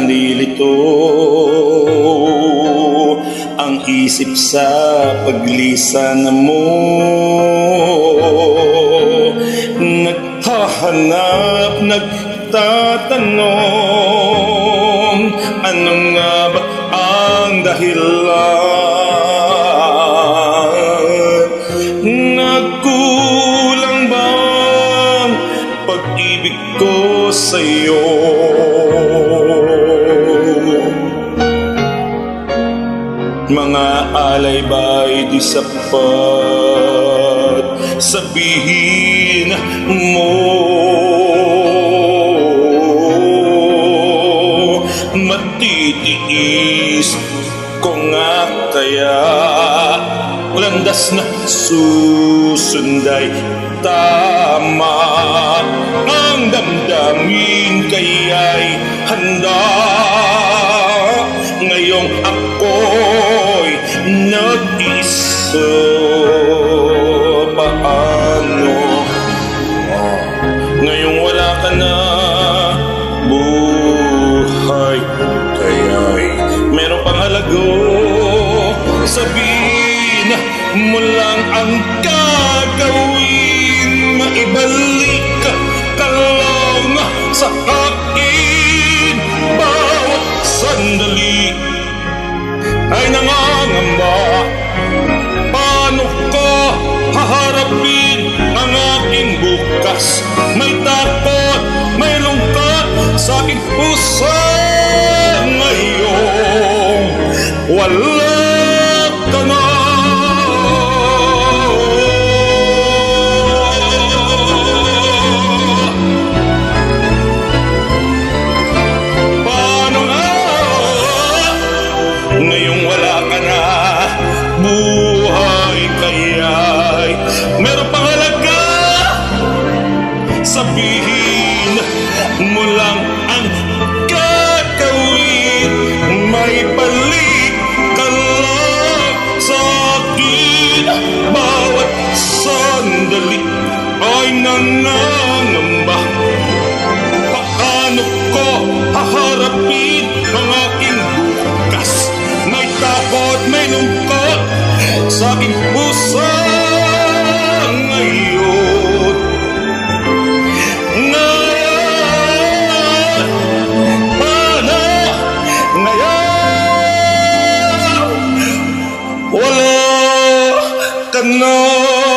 nalilito ang isip sa paglisan mo. Naghahanap, nagtatanong, ano nga ba ang dahilan? Nagkulang bang pag-ibig ko sa'yo? Mga alay ba'y di sapat? Sabihin mo, matitiis ko nga kaya landas na susunday tama. Ang damdamin kaya'y handa, ngayong ako'y nag-iisa. Paano ngayong wala ka na? Buhay kaya'y meron pang halago. Sabihin mo lang ang gagawin, maibalik ka lang sa akin. Bawat sandali ay nangangamba. Paano ko haharapin ang aking bukas? May takot, may lungkot sa aking puso. Ngayong wala ka na. Paano nga ngayong wala ka na? Buhay kaya'y meron pang halaga. Sabihin mo lang ang gagawin, may balik ka lang sa akin. Bawat sandali ay nangangamba. Paano ko haharapin ang aking bukas? May takot, may lungkot sa aking puso. Ngayon, paano ngayon? Wala ka na.